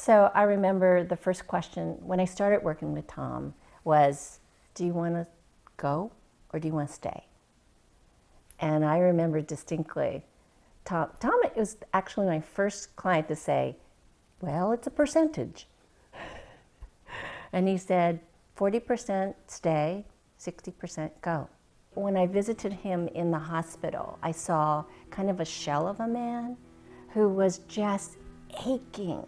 So I remember the first question when I started working with Tom was, do you want to go or do you want to stay? And I remember distinctly, Tom was actually my first client to say, well, it's a percentage. And he said, 40% stay, 60% go. When I visited him in the hospital, I saw kind of a shell of a man who was just aching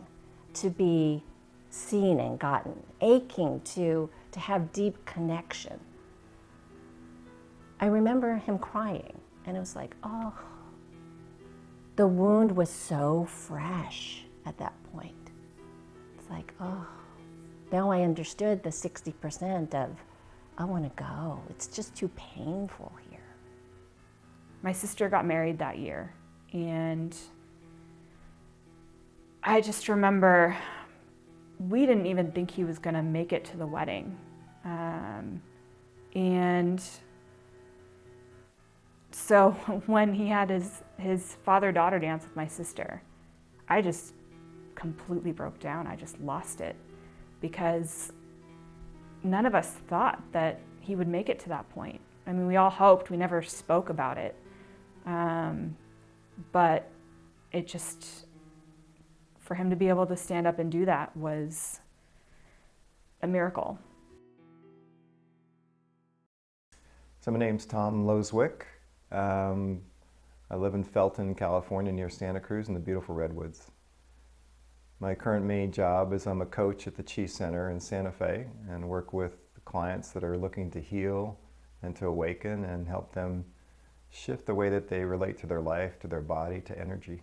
to be seen and gotten, aching to have deep connection. I remember him crying, and it was like, oh, the wound was so fresh at that point. It's like, oh, now I understood the 60% of, I want to go. It's just too painful here. My sister got married that year, and I just remember we didn't even think he was going to make it to the wedding. And so when he had his father-daughter dance with my sister, I just completely broke down. I just lost it because none of us thought that he would make it to that point. I mean, we all hoped, we never spoke about it. But it just, for him to be able to stand up and do that was a miracle. So my name's Tom LOESWICK. I live in Felton, California, near Santa Cruz in the beautiful Redwoods. My current main job is I'm a coach at the Chi Center in Santa Fe and work with clients that are looking to heal and to awaken and help them shift the way that they relate to their life, to their body, to energy.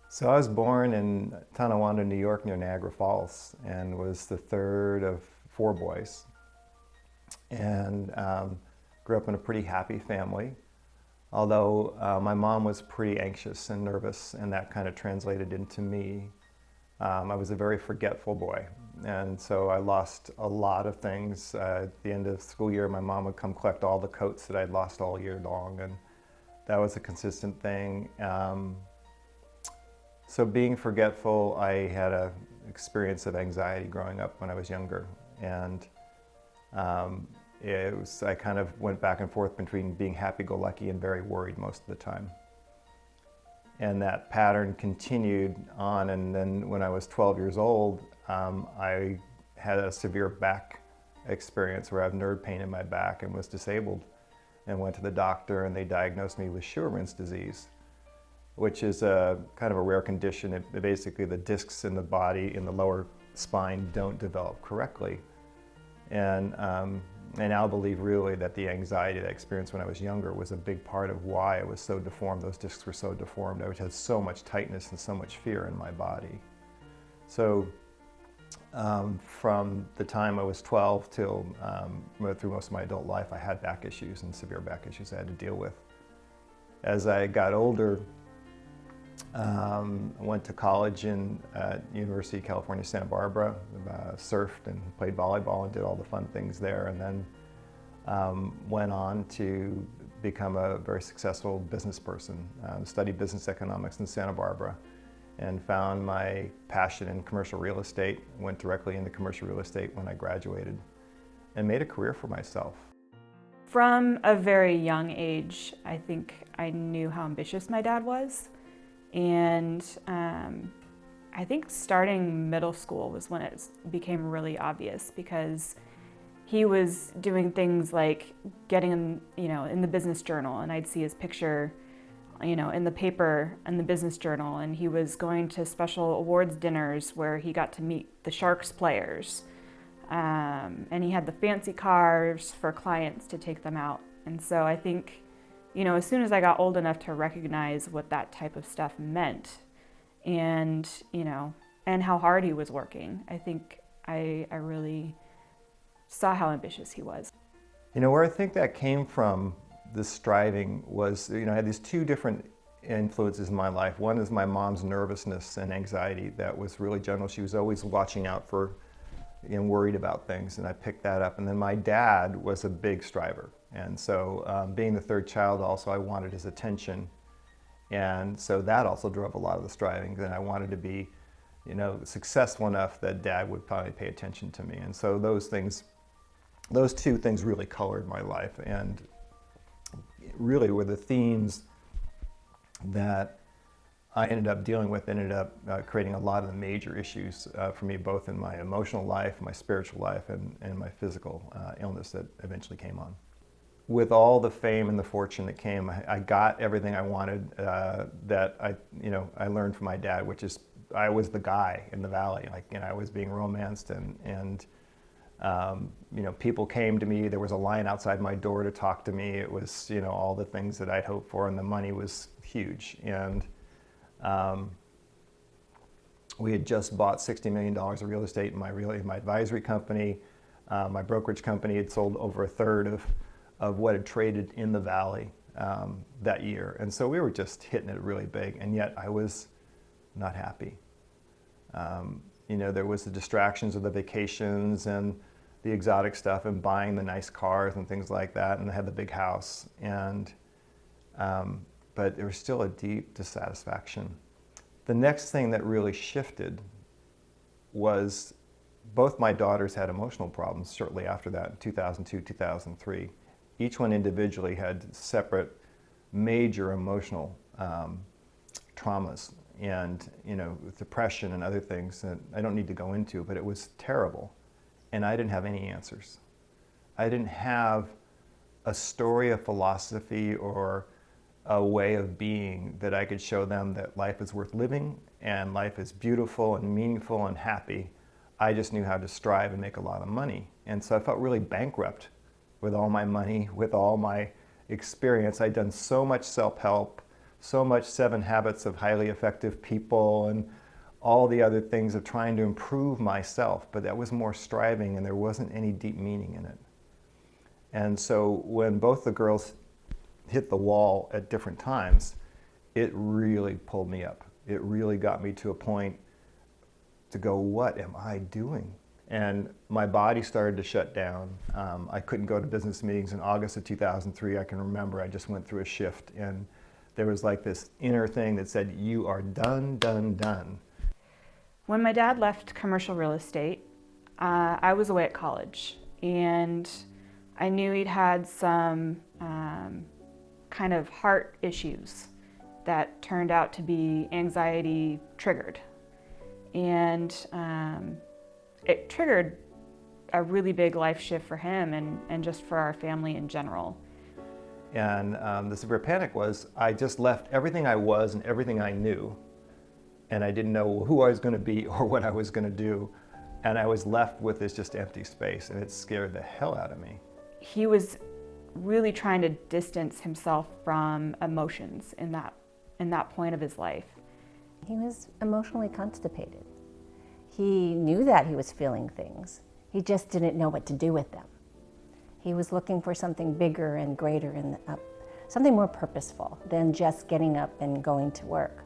So I was born in Tonawanda, New York, near Niagara Falls, and was the third of 4 boys. And grew up in a pretty happy family, although my mom was pretty anxious and nervous, and that kind of translated into me. I was a very forgetful boy, and so I lost a lot of things. At the end of the school year, my mom would come collect all the coats that I'd lost all year long, and that was a consistent thing. So being forgetful, I had an experience of anxiety growing up when I was younger, and I kind of went back and forth between being happy-go-lucky and very worried most of the time. And that pattern continued on, and then when I was 12 years old, I had a severe back experience where I have nerve pain in my back and was disabled, and went to the doctor, and they diagnosed me with Scheuermann's disease, which is a kind of a rare condition. Basically, the discs in the body, in the lower spine, don't develop correctly. And I now believe really that the anxiety that I experienced when I was younger was a big part of why I was so deformed. Those discs were so deformed. I had so much tightness and so much fear in my body. So from the time I was 12 till through most of my adult life, I had back issues and severe back issues I had to deal with. As I got older, I went to college at University of California, Santa Barbara, surfed and played volleyball and did all the fun things there, and then went on to become a very successful business person. Studied business economics in Santa Barbara and found my passion in commercial real estate, went directly into commercial real estate when I graduated and made a career for myself. From a very young age, I think I knew how ambitious my dad was. And I think starting middle school was when it became really obvious, because he was doing things like getting in the business journal, and I'd see his picture, in the paper and the business journal, and he was going to special awards dinners where he got to meet the Sharks players, and he had the fancy cars for clients to take them out. And so I think, as soon as I got old enough to recognize what that type of stuff meant, and how hard he was working, I think I really saw how ambitious he was. Where I think that came from, this striving, was, I had these 2 different influences in my life. One is my mom's nervousness and anxiety that was really general. She was always watching out for and worried about things, and I picked that up. And then my dad was a big striver. And so being the 3rd child also, I wanted his attention. And so that also drove a lot of the striving. Then I wanted to be you know, successful enough that Dad would probably pay attention to me. And so those two things really colored my life, and really were the themes that I ended up dealing with, ended up creating a lot of the major issues for me, both in my emotional life, my spiritual life, and my physical illness that eventually came on. With all the fame and the fortune that came, I got everything I wanted that I learned from my dad, which is I was the guy in the valley. Like, you know, I was being romanced, and you know, people came to me. There was a line outside my door to talk to me. It was, you know, all the things that I'd hoped for, and the money was huge. And we had just bought $60 million of real estate in my advisory company. My brokerage company had sold over a third of what had traded in the valley that year. And so we were just hitting it really big, and yet I was not happy. You know, there was the distractions of the vacations and the exotic stuff and buying the nice cars and things like that, and I had the big house. And but there was still a deep dissatisfaction. The next thing that really shifted was both my daughters had emotional problems shortly after that, in 2002, 2003. Each one individually had separate major emotional traumas, and, you know, depression and other things that I don't need to go into, but it was terrible. And I didn't have any answers. I didn't have a story, a philosophy, or a way of being that I could show them that life is worth living and life is beautiful and meaningful and happy. I just knew how to strive and make a lot of money. And so I felt really bankrupt with all my money, with all my experience. I'd done so much self-help, so much 7 Habits of Highly Effective People, and all the other things of trying to improve myself, but that was more striving, and there wasn't any deep meaning in it. And so when both the girls hit the wall at different times, it really pulled me up. It really got me to a point to go, what am I doing? And my body started to shut down. I couldn't go to business meetings. In August of 2003, I can remember I just went through a shift, and there was like this inner thing that said, you are done, done, done. When my dad left commercial real estate, I was away at college, and I knew he'd had some kind of heart issues that turned out to be anxiety triggered. And it triggered a really big life shift for him and just for our family in general. And the severe panic was, I just left everything I was and everything I knew, and I didn't know who I was going to be or what I was going to do. And I was left with this just empty space, and it scared the hell out of me. He was really trying to distance himself from emotions in that point of his life. He was emotionally constipated. He knew that he was feeling things. He just didn't know what to do with them. He was looking for something bigger and greater and something more purposeful than just getting up and going to work.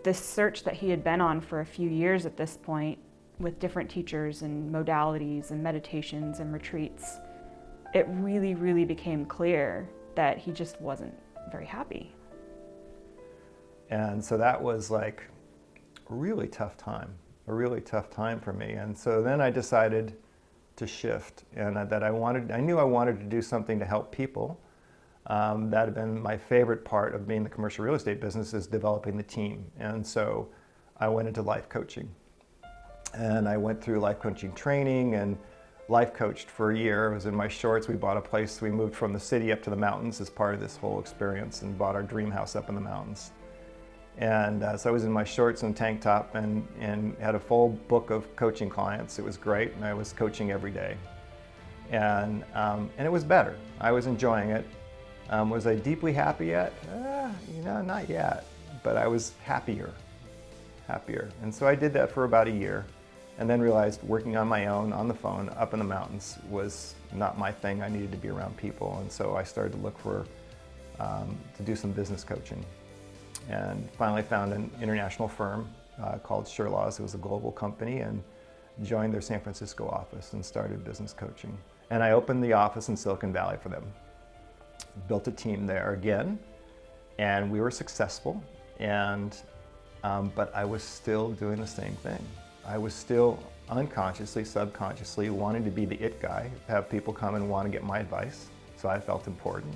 This search that he had been on for a few years at this point, with different teachers and modalities and meditations and retreats, it really, really became clear that he just wasn't very happy. And so that was like a really tough time for me. And so then I decided to shift, and that I knew I wanted to do something to help people. That had been my favorite part of being in the commercial real estate business, is developing the team. And so I went into life coaching. And I went through life coaching training and life coached for a year. I was in my shorts. We bought a place. We moved from the city up to the mountains as part of this whole experience, and bought our dream house up in the mountains. And so I was in my shorts and tank top, and had a full book of coaching clients. It was great, and I was coaching every day. And it was better. I was enjoying it. Was I deeply happy yet? Not yet, but I was happier. And so I did that for about a year, and then realized working on my own, on the phone, up in the mountains was not my thing. I needed to be around people, and so I started to look for, to do some business coaching. And finally found an international firm called SHARIANN. It was a global company, and joined their San Francisco office and started business coaching. And I opened the office in Silicon Valley for them. Built a team there again, and we were successful. And but I was still doing the same thing. I was still unconsciously, subconsciously wanting to be the it guy, have people come and want to get my advice, so I felt important.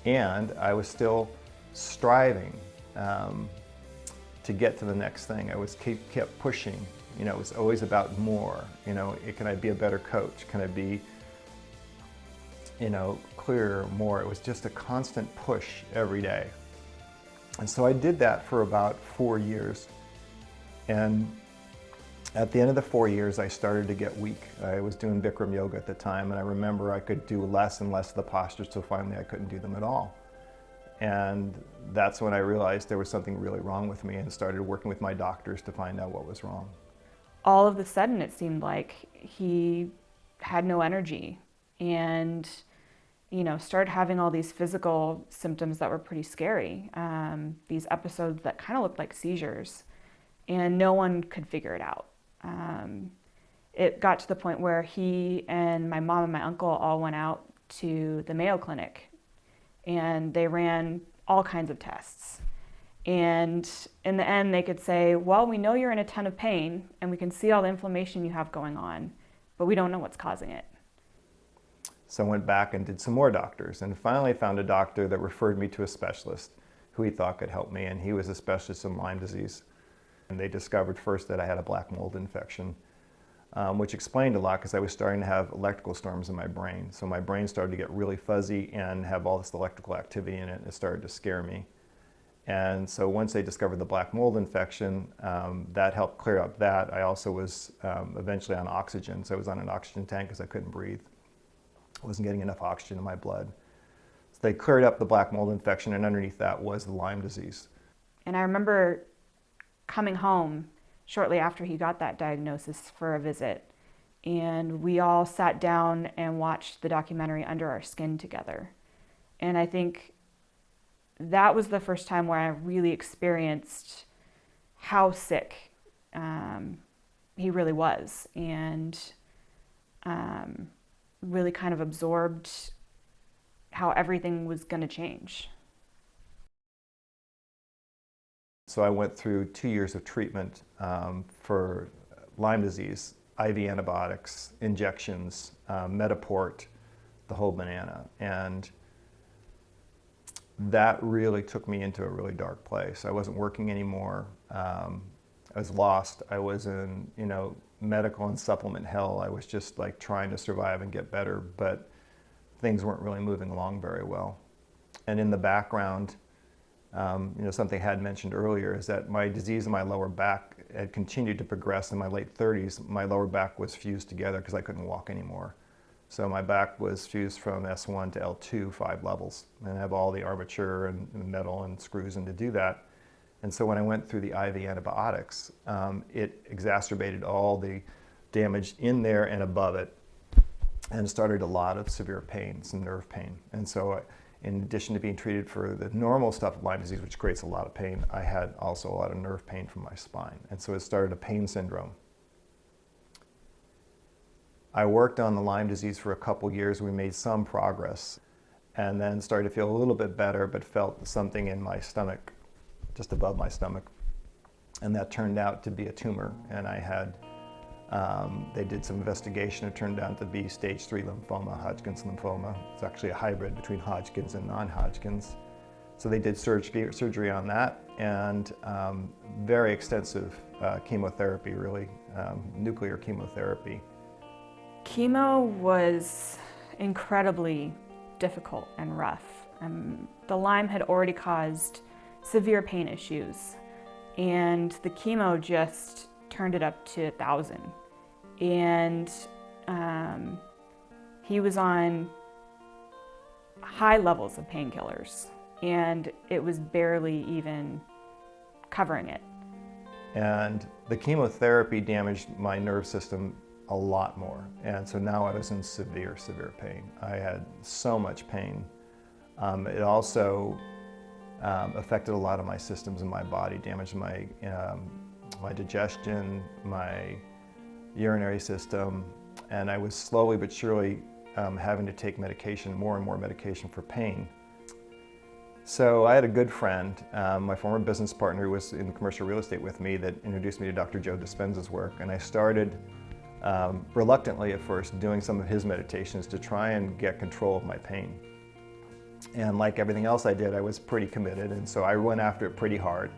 And I was still striving to get to the next thing. I was kept pushing. You know, it was always about more. You know, can I be a better coach? Can I be, you know, clearer, more? It was just a constant push every day. And so I did that for about 4 years. And at the end of the 4 years, I started to get weak. I was doing Bikram yoga at the time, and I remember I could do less and less of the postures, so finally I couldn't do them at all. And that's when I realized there was something really wrong with me, and started working with my doctors to find out what was wrong. All of a sudden, it seemed like he had no energy, and you know, started having all these physical symptoms that were pretty scary. These episodes that kind of looked like seizures, and no one could figure it out. It got to the point where he and my mom and my uncle all went out to the Mayo Clinic, and they ran all kinds of tests. And in the end, they could say, well, we know you're in a ton of pain, and we can see all the inflammation you have going on, but we don't know what's causing it. So I went back and did some more doctors, and finally found a doctor that referred me to a specialist who he thought could help me, and he was a specialist in Lyme disease. And they discovered first that I had a black mold infection, which explained a lot because I was starting to have electrical storms in my brain. So my brain started to get really fuzzy and have all this electrical activity in it, and it started to scare me. And so once they discovered the black mold infection, that helped clear up that. I also was eventually on oxygen, so I was on an oxygen tank because I couldn't breathe. I wasn't getting enough oxygen in my blood. So they cleared up the black mold infection, and underneath that was the Lyme disease. And I remember coming home shortly after he got that diagnosis for a visit, and we all sat down and watched the documentary Under Our Skin together. And I think that was the first time where I really experienced how sick he really was, and really kind of absorbed how everything was going to change. So I went through 2 years of treatment for Lyme disease, IV antibiotics, injections, Metaport, the whole banana. And that really took me into a really dark place. I wasn't working anymore. I was lost. I was in, you know, medical and supplement hell. I was just like trying to survive and get better, but things weren't really moving along very well. And in the background, you know, something I had mentioned earlier is that my disease in my lower back had continued to progress in my late 30s. My lower back was fused together because I couldn't walk anymore. So my back was fused from S1 to L2, 5 levels, and I have all the armature and metal and screws in to do that. And so when I went through the IV antibiotics, it exacerbated all the damage in there and above it, and started a lot of severe pain, some nerve pain. And so in addition to being treated for the normal stuff of Lyme disease, which creates a lot of pain, I had also a lot of nerve pain from my spine. And so it started a pain syndrome. I worked on the Lyme disease for a couple years. We made some progress, and then started to feel a little bit better, but felt something in my stomach, just above my stomach. And that turned out to be a tumor. And I had, they did some investigation. It turned out to be stage 3 lymphoma, Hodgkin's lymphoma. It's actually a hybrid between Hodgkin's and non-Hodgkin's. So they did surgery on that, and very extensive chemotherapy, really, nuclear chemotherapy. Chemo was incredibly difficult and rough. The Lyme had already caused severe pain issues, and the chemo just turned it up to 1,000. And he was on high levels of painkillers, and it was barely even covering it. And the chemotherapy damaged my nerve system a lot more. And so now I was in severe, severe pain. I had so much pain. It also affected a lot of my systems in my body, damaged my, my digestion, my urinary system, and I was slowly but surely having to take medication, more and more medication for pain. So I had a good friend, my former business partner who was in commercial real estate with me, that introduced me to Dr. Joe Dispenza's work, and I started reluctantly at first doing some of his meditations to try and get control of my pain. And like everything else I did, I was pretty committed, and so I went after it pretty hard.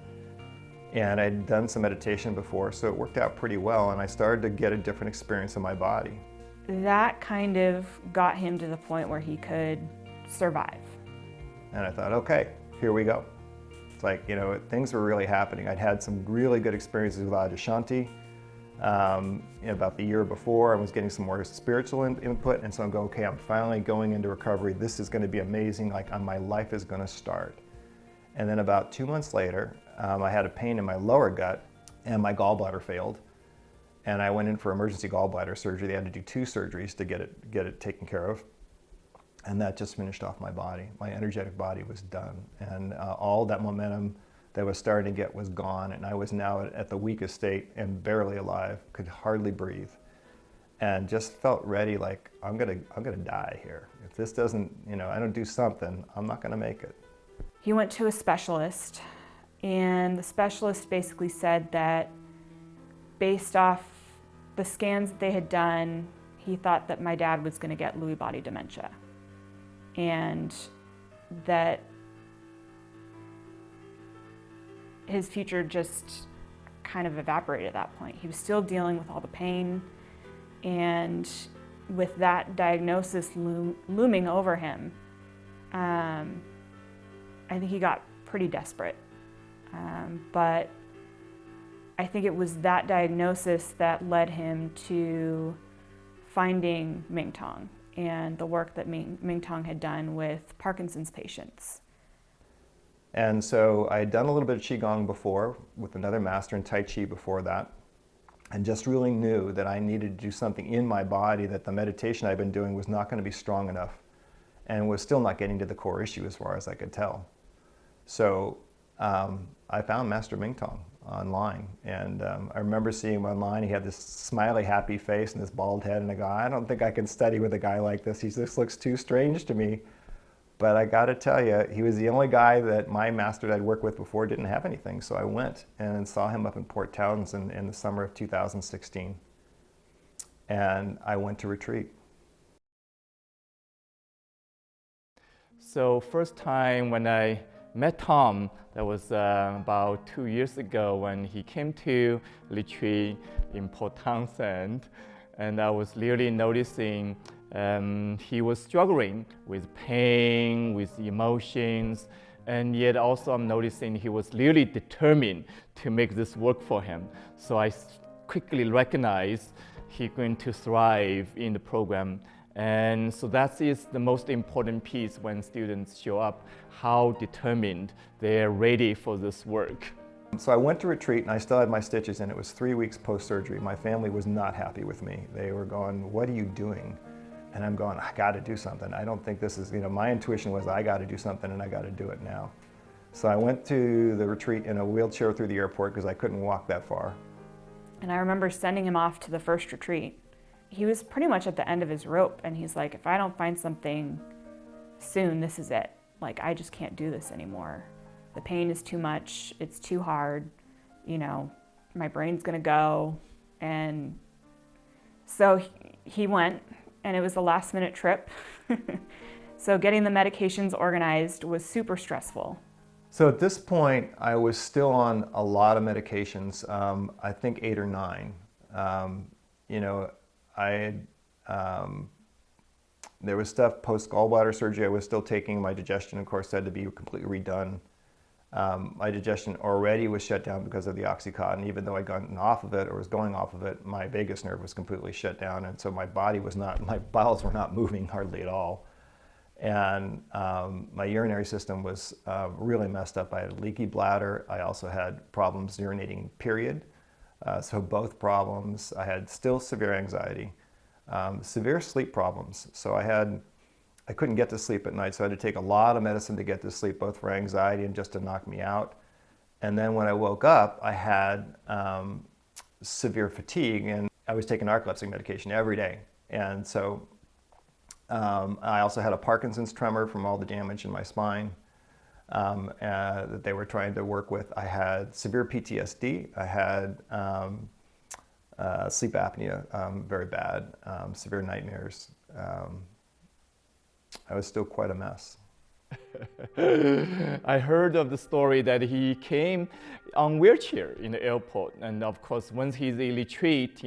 And I'd done some meditation before, so it worked out pretty well, and I started to get a different experience in my body. That kind of got him to the point where he could survive. And I thought, okay, here we go. It's like, you know, things were really happening. I'd had some really good experiences with Adashanti. About the year before, I was getting some more spiritual input, and so I'm going, okay, I'm finally going into recovery. This is going to be amazing. Like, my life is going to start. And then about 2 months later, I had a pain in my lower gut, and my gallbladder failed. And I went in for emergency gallbladder surgery. They had to do 2 surgeries to get it taken care of. And that just finished off my body. My energetic body was done. And all that momentum that was starting to get was gone. And I was now at the weakest state and barely alive, could hardly breathe. And just felt ready, like, I'm gonna die here. If this doesn't, you know, I don't do something, I'm not gonna make it. He went to a specialist, and the specialist basically said that based off the scans that they had done, he thought that my dad was gonna get Lewy body dementia. And that his future just kind of evaporated at that point. He was still dealing with all the pain, and with that diagnosis looming over him, I think he got pretty desperate. But I think it was that diagnosis that led him to finding Mingtong and the work that Mingtong had done with Parkinson's patients. And so I had done a little bit of Qigong before with another master, and Tai Chi before that, and just really knew that I needed to do something in my body, that the meditation I'd been doing was not going to be strong enough and was still not getting to the core issue as far as I could tell. So I found Master Mingtong online, and I remember seeing him online. He had this smiley, happy face and this bald head, and I go, I don't think I can study with a guy like this. He just looks too strange to me. But I got to tell you, he was the only guy that my master that I'd worked with before didn't have anything. So I went and saw him up in Port Townsend in the summer of 2016. And I went to retreat. So first time when I met Tom, that was about 2 years ago when he came to retreat in Port Townsend. And I was really noticing he was struggling with pain, with emotions, and yet also I'm noticing he was really determined to make this work for him. So I quickly recognized he's going to thrive in the program. And so that is the most important piece when students show up, how determined they're ready for this work. So I went to retreat and I still had my stitches, and it was 3 weeks post-surgery. My family was not happy with me. They were going, what are you doing? And I'm going, I got to do something. I don't think this is, my intuition was I got to do something and I got to do it now. So I went to the retreat in a wheelchair through the airport because I couldn't walk that far. And I remember sending him off to the first retreat. He was pretty much at the end of his rope, and he's like, if I don't find something soon, this is it. Like, I just can't do this anymore. The pain is too much, it's too hard, my brain's gonna go. And so he went, and it was a last minute trip. So getting the medications organized was super stressful. So at this point, I was still on a lot of medications, I think 8 or 9. There was stuff post gallbladder surgery I was still taking. My digestion, of course, had to be completely redone. My digestion already was shut down because of the Oxycontin. Even though I'd gotten off of it or was going off of it, my vagus nerve was completely shut down, and so my bowels were not moving hardly at all. And my urinary system was really messed up. I had a leaky bladder. I also had problems urinating, period. So both problems. I had still severe anxiety, severe sleep problems. So I couldn't get to sleep at night, so I had to take a lot of medicine to get to sleep, both for anxiety and just to knock me out. And then when I woke up, I had severe fatigue, and I was taking narcolepsy medication every day. And so I also had a Parkinson's tremor from all the damage in my spine. that they were trying to work with. I had severe PTSD. I had sleep apnea, very bad, severe nightmares. I was still quite a mess. I heard of the story that he came on wheelchair in the airport, and of course, once he's in retreat,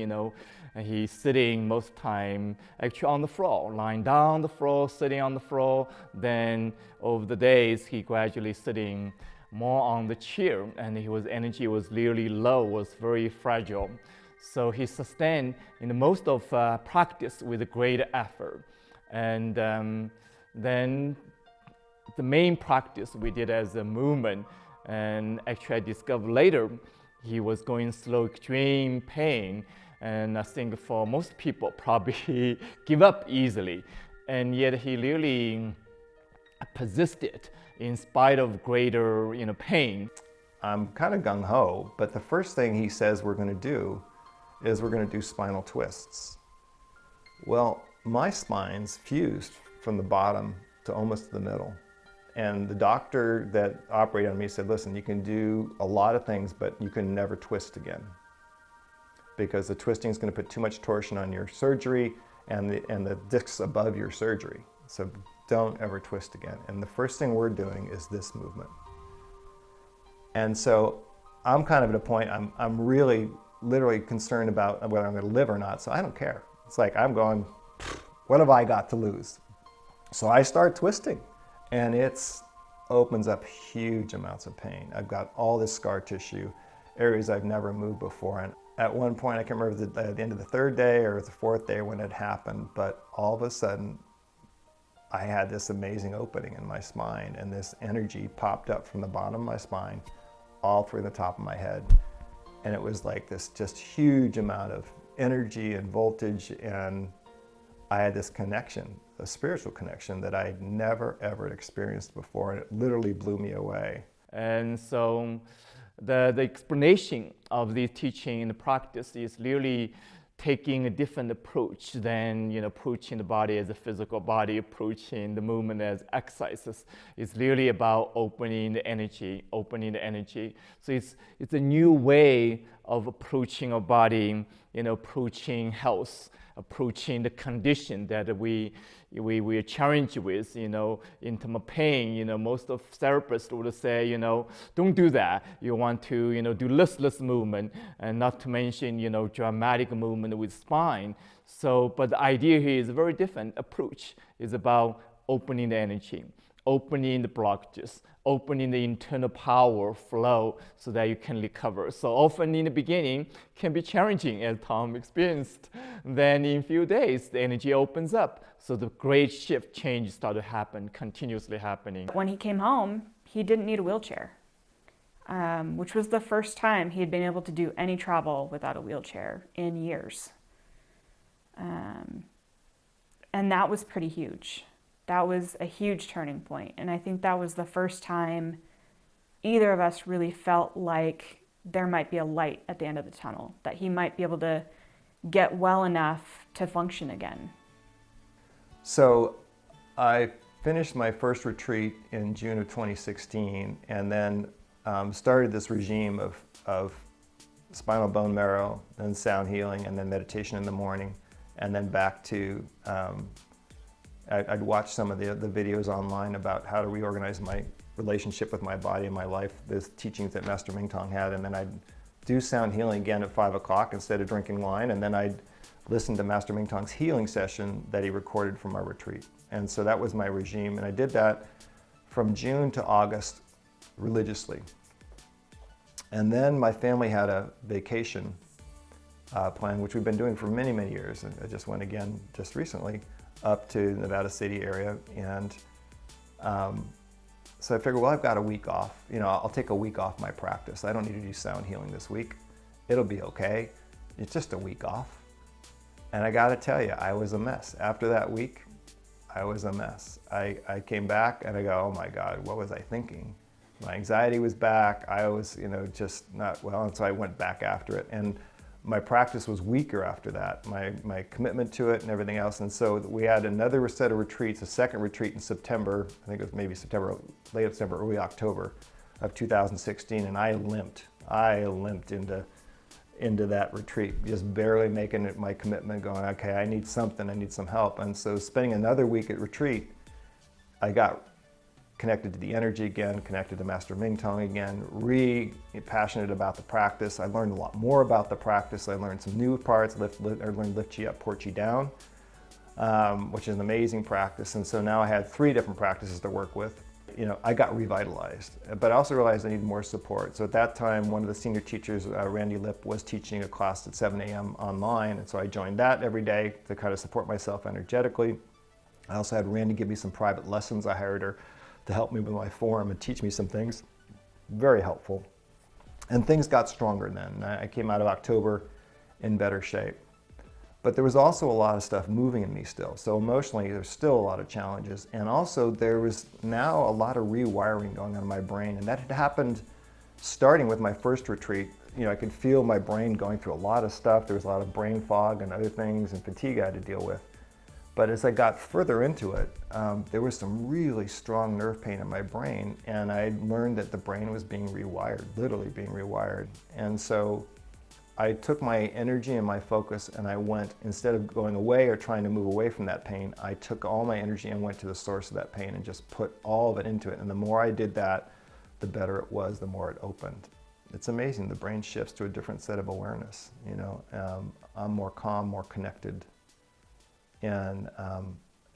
he's sitting most time actually on the floor, lying down on the floor, sitting on the floor. Then over the days, he gradually sitting more on the chair, and his energy was really low, was very fragile. So he sustained in the most of practice with great effort. And then the main practice we did as a movement, and actually I discovered later he was going through extreme pain, and I think for most people probably give up easily, and yet he really persisted in spite of greater pain. I'm kind of gung-ho, but the first thing he says we're going to do is we're going to do spinal twists. Well, my spine's fused from the bottom to almost the middle. And the doctor that operated on me said, listen, you can do a lot of things, but you can never twist again, because the twisting is going to put too much torsion on your surgery and the discs above your surgery. So don't ever twist again. And the first thing we're doing is this movement. And so I'm kind of at a point, I'm really literally concerned about whether I'm going to live or not. So I don't care. It's like I'm going, what have I got to lose? So I start twisting. And it opens up huge amounts of pain. I've got all this scar tissue, areas I've never moved before. And at one point, I can't remember the end of the third day or the fourth day when it happened, but all of a sudden, I had this amazing opening in my spine, and this energy popped up from the bottom of my spine, all through the top of my head. And it was like this just huge amount of energy and voltage, and I had this connection, a spiritual connection that I'd never ever experienced before, and it literally blew me away. And so the explanation of the teaching and the practice is really taking a different approach than approaching the body as a physical body, approaching the movement as exercises. It's really about opening the energy. So it's a new way of approaching our body, approaching health, approaching the condition that we are challenged with, in terms of pain. Most of therapists would say, don't do that. You want to, do listless movement, and not to mention, dramatic movement with spine. So, but the idea here is a very different approach. It's about opening the energy, opening the blockages, opening the internal power flow so that you can recover. So often in the beginning can be challenging, as Tom experienced. Then in a few days, the energy opens up. So the great shift change started to happen, continuously happening. When he came home, he didn't need a wheelchair, which was the first time he had been able to do any travel without a wheelchair in years. And that was pretty huge. That was a huge turning point. And I think that was the first time either of us really felt like there might be a light at the end of the tunnel, that he might be able to get well enough to function again. So I finished my first retreat in June of 2016, and then started this regime of spinal bone marrow, then sound healing, and then meditation in the morning, and then back to I'd watch some of the videos online about how to reorganize my relationship with my body and my life, the teachings that Master Mingtong had, and then I'd do sound healing again at 5 o'clock instead of drinking wine, and then I'd listen to Master Mingtong's healing session that he recorded from our retreat. And so that was my regime, and I did that from June to August religiously. And then my family had a vacation plan, which we've been doing for many, many years, and I just went again just recently, up to Nevada City area, and so I figured, well, I've got a week off. I'll take a week off my practice. I don't need to do sound healing this week. It'll be okay. It's just a week off. And I got to tell you, I was a mess. After that week, I was a mess. I came back and I go, oh my God, what was I thinking? My anxiety was back. I was, just not well, and so I went back after it. And my practice was weaker after that, my commitment to it and everything else. And so we had another set of retreats, a second retreat in September, I think it was maybe September, late September, early October of 2016, and I limped into that retreat, just barely making it my commitment, going, okay, I need something, I need some help. And so spending another week at retreat, I got connected to the energy again, connected to Master Mingtong again, passionate about the practice. I learned a lot more about the practice. I learned some new parts. I learned lift chi up, port chi down, which is an amazing practice. And so now I had 3 different practices to work with. You know, I got revitalized, but I also realized I needed more support. So at that time, one of the senior teachers, Randy Lip, was teaching a class at 7 a.m. online. And so I joined that every day to kind of support myself energetically. I also had Randy give me some private lessons. I hired her to help me with my form and teach me some things. Very helpful. And things got stronger then. I came out of October in better shape. But there was also a lot of stuff moving in me still. So emotionally, there's still a lot of challenges. And also there was now a lot of rewiring going on in my brain. And that had happened starting with my first retreat. You know, I could feel my brain going through a lot of stuff. There was a lot of brain fog and other things and fatigue I had to deal with. But as I got further into it, there was some really strong nerve pain in my brain, and I learned that the brain was being rewired, literally being rewired. And so I took my energy and my focus, and I went, instead of going away or trying to move away from that pain, I took all my energy and went to the source of that pain and just put all of it into it. And the more I did that, the better it was, the more it opened. It's amazing, the brain shifts to a different set of awareness, you know. I'm more calm, more connected. And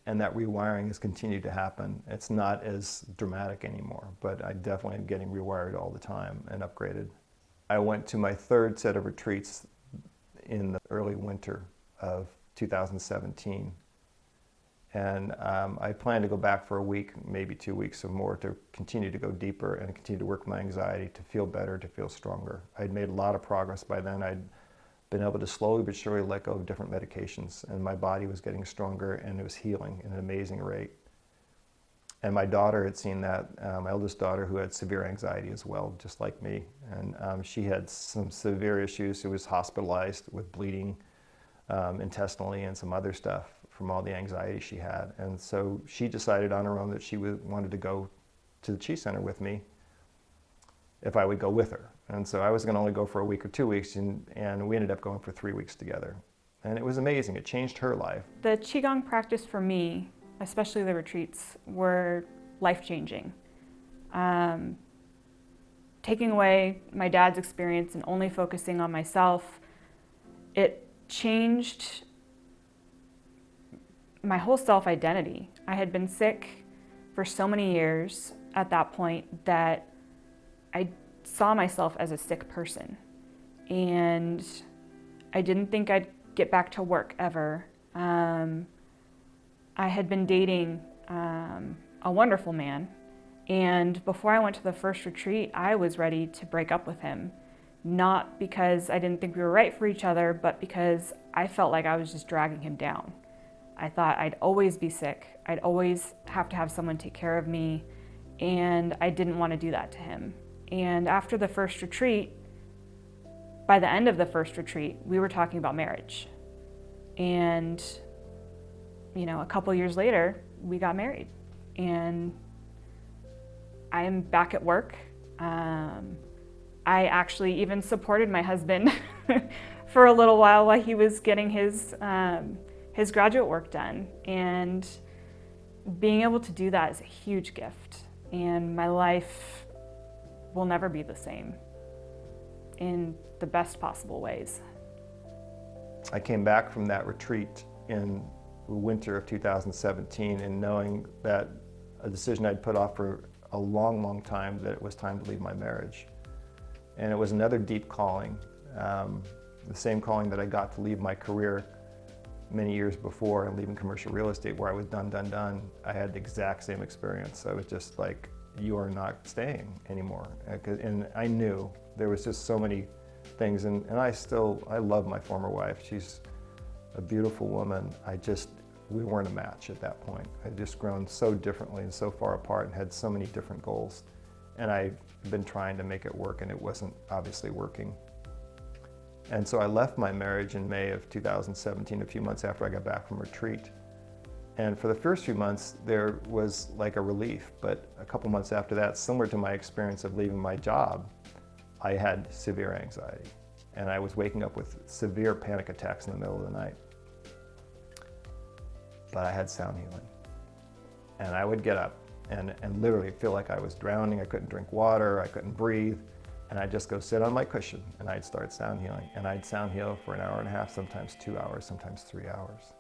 that rewiring has continued to happen. It's not as dramatic anymore, but I definitely am getting rewired all the time and upgraded. I went to my 3rd set of retreats in the early winter of 2017. And I plan to go back for a week, maybe 2 weeks or more, to continue to go deeper and continue to work my anxiety, to feel better, to feel stronger. I'd made a lot of progress by then. I'd been able to slowly but surely let go of different medications, and my body was getting stronger and it was healing at an amazing rate. And my daughter had seen that, my eldest daughter, who had severe anxiety as well, just like me. And she had some severe issues. She was hospitalized with bleeding intestinally and some other stuff from all the anxiety she had. And so she decided on her own that she wanted to go to the Chi Center with me if I would go with her. And so I was going to only go for a week or 2 weeks, and we ended up going for 3 weeks together. And it was amazing. It changed her life. The Qigong practice for me, especially the retreats, were life-changing. Taking away my dad's experience and only focusing on myself, it changed my whole self-identity. I had been sick for so many years at that point that I saw myself as a sick person, and I didn't think I'd get back to work ever. I had been dating a wonderful man, and before I went to the first retreat, I was ready to break up with him, not because I didn't think we were right for each other, but because I felt like I was just dragging him down. I thought I'd always be sick. I'd always have to have someone take care of me, and I didn't want to do that to him. And after the first retreat, by the end of the first retreat, we were talking about marriage. And, you know, a couple years later, we got married. And I am back at work. I actually even supported my husband for a little while he was getting his graduate work done. And being able to do that is a huge gift. And my life will never be the same in the best possible ways. I came back from that retreat in the winter of 2017, and knowing that a decision I'd put off for a long, long time, that it was time to leave my marriage. And it was another deep calling, the same calling that I got to leave my career many years before and leaving commercial real estate, where I was done. I had the exact same experience. I was just like, you are not staying anymore. And I knew there was just so many things, and I love my former wife. She's a beautiful woman. We weren't a match at that point. I'd just grown so differently and so far apart and had so many different goals. And I've been trying to make it work, and it wasn't obviously working. And so I left my marriage in May of 2017, a few months after I got back from retreat. And for the first few months, there was like a relief, but a couple months after that, similar to my experience of leaving my job, I had severe anxiety. And I was waking up with severe panic attacks in the middle of the night. But I had sound healing. And I would get up and literally feel like I was drowning. I couldn't drink water, I couldn't breathe. And I'd just go sit on my cushion and I'd start sound healing. And I'd sound heal for an hour and a half, sometimes 2 hours, sometimes 3 hours.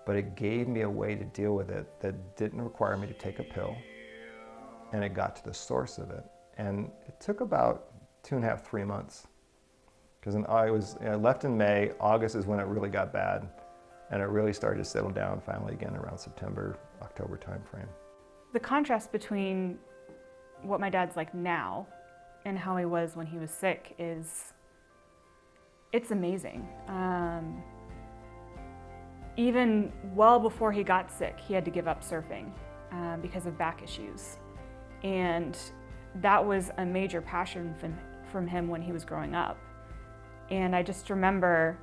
But it gave me a way to deal with it that didn't require me to take a pill. And it got to the source of it. And it took about 2.5, 3 months. Because I left in May, August is when it really got bad. And it really started to settle down finally again around September, October timeframe. The contrast between what my dad's like now and how he was when he was sick it's amazing. Even well before he got sick, he had to give up surfing because of back issues. And that was a major passion from him when he was growing up. And I just remember,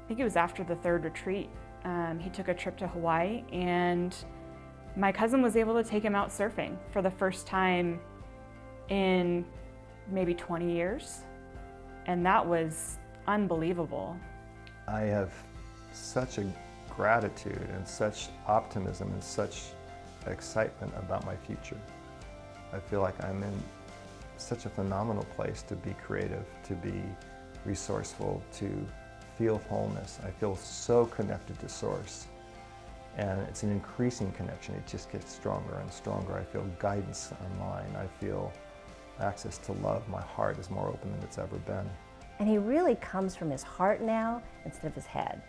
I think it was after the third retreat, he took a trip to Hawaii, and my cousin was able to take him out surfing for the first time in maybe 20 years. And that was unbelievable. I have such a gratitude and such optimism and such excitement about my future. I feel like I'm in such a phenomenal place to be creative, to be resourceful, to feel wholeness. I feel so connected to Source. And it's an increasing connection. It just gets stronger and stronger. I feel guidance online. I feel access to love. My heart is more open than it's ever been. And he really comes from his heart now instead of his head.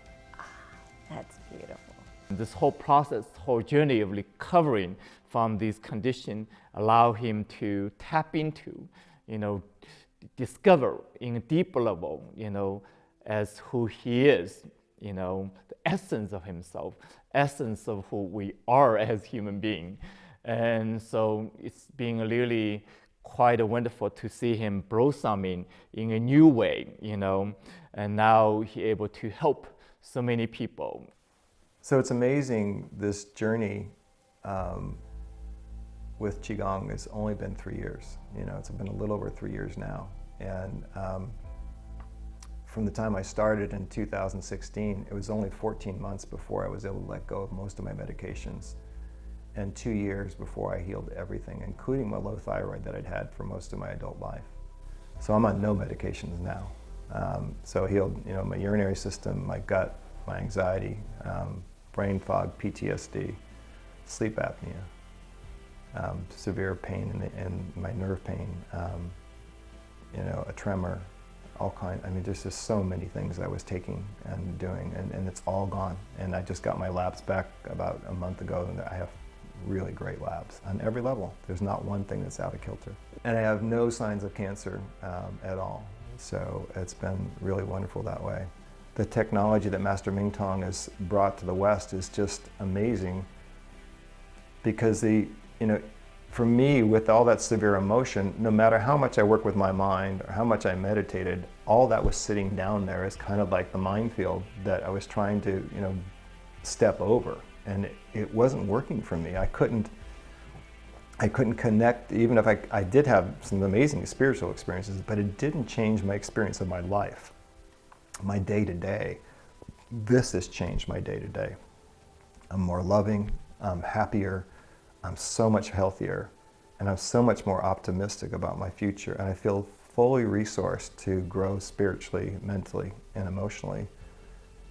That's beautiful. This whole process, whole journey of recovering from this condition allow him to tap into, discover in a deeper level, as who he is, the essence of himself, essence of who we are as human beings. And so it's been really quite wonderful to see him blossoming in a new way, and now he's able to help so many people. So it's amazing, this journey with Qigong has only been 3 years. It's been a little over 3 years now. And from the time I started in 2016, it was only 14 months before I was able to let go of most of my medications, and 2 years before I healed everything, including my low thyroid that I'd had for most of my adult life. So I'm on no medications now. So I healed, my urinary system, my gut, my anxiety, brain fog, PTSD, sleep apnea, severe pain in my nerve pain, a tremor, all kind. There's just so many things I was taking and doing, and it's all gone. And I just got my labs back about a month ago, and I have really great labs on every level. There's not one thing that's out of kilter. And I have no signs of cancer at all. So it's been really wonderful that way. The technology that Master Mingtong has brought to the West is just amazing, because for me, with all that severe emotion, no matter how much I work with my mind or how much I meditated, all that was sitting down there is kind of like the minefield that I was trying to, step over. And it wasn't working for me. I couldn't connect, even if I did have some amazing spiritual experiences, but it didn't change my experience of my life, my day-to-day. This has changed my day-to-day. I'm more loving, I'm happier, I'm so much healthier, and I'm so much more optimistic about my future, and I feel fully resourced to grow spiritually, mentally, and emotionally.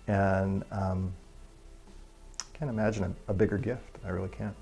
And can't imagine a bigger gift. I really can't.